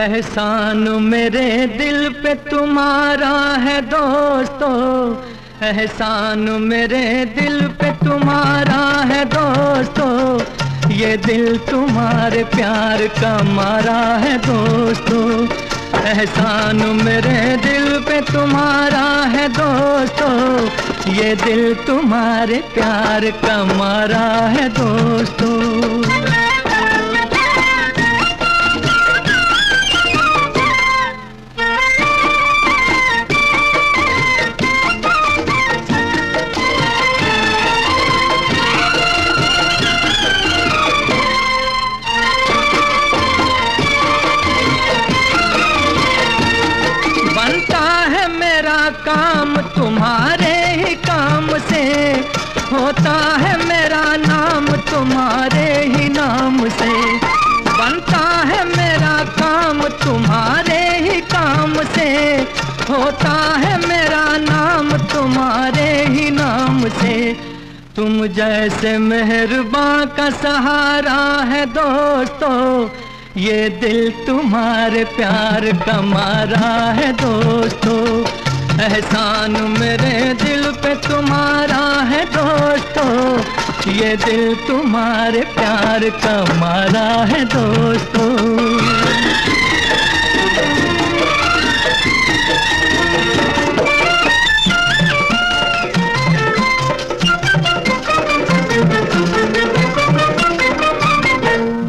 एहसान मेरे दिल पे तुम्हारा है दोस्तों, एहसान मेरे दिल पे तुम्हारा है दोस्तों, ये दिल तुम्हारे प्यार का मारा है दोस्तों। एहसान मेरे दिल पे तुम्हारा है दोस्तों, ये दिल तुम्हारे प्यार का मारा है दोस्तों। काम तुम्हारे ही काम से होता है, मेरा नाम तुम्हारे ही नाम से बनता है, मेरा काम तुम्हारे ही काम से होता है, मेरा नाम तुम्हारे ही नाम से। तुम जैसे मेहरबान का सहारा है दोस्तों, ये दिल तुम्हारे प्यार का मारा है दोस्तों। एहसान मेरे दिल पे तुम्हारा है दोस्तों, ये दिल तुम्हारे प्यार का मारा है दोस्तों।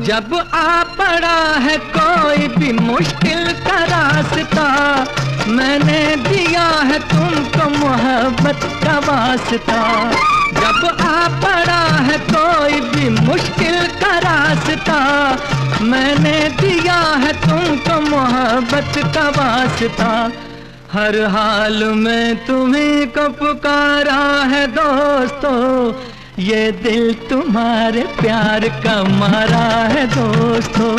जब आ पड़ा है कोई भी मुश्किल का रास्ता, मैंने दिया है तुमको मोहब्बत का वास्ता। जब आ पड़ा है कोई भी मुश्किल का रास्ता, मैंने दिया है तुमको मोहब्बत का वास्ता। हर हाल में तुम्हीं को पुकारा है दोस्तों, ये दिल तुम्हारे प्यार का मारा है दोस्तों।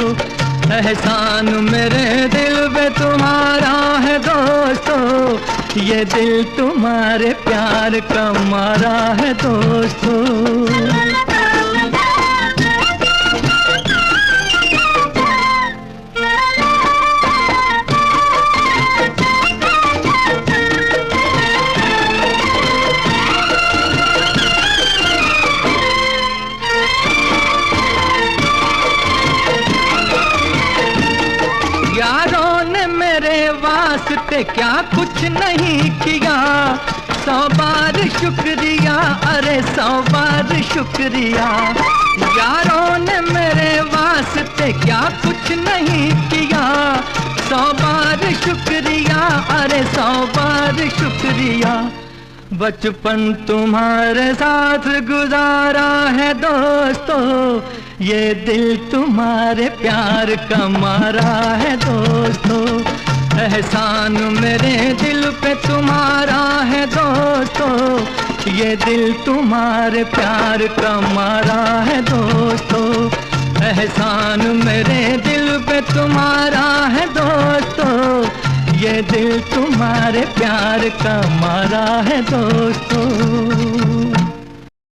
एहसान मेरे दिल पे तुम्हारा है दोस्तों, ये दिल तुम्हारे प्यार का मारा है दोस्तों। वास्ते क्या कुछ नहीं किया, 100 बार शुक्रिया, अरे 100 बार शुक्रिया। यारों ने मेरे वास्ते क्या कुछ नहीं किया, 100 बार शुक्रिया, अरे 100 बार शुक्रिया। बचपन तुम्हारे साथ गुजारा है दोस्तों, ये दिल तुम्हारे प्यार का मारा है दोस्तों। एहसान मेरे दिल पे तुम्हारा है दोस्तों, ये दिल तुम्हारे प्यार का मारा है दोस्तों। एहसान मेरे दिल पे तुम्हारा है दोस्तों, ये दिल तुम्हारे प्यार का मारा है दोस्तों।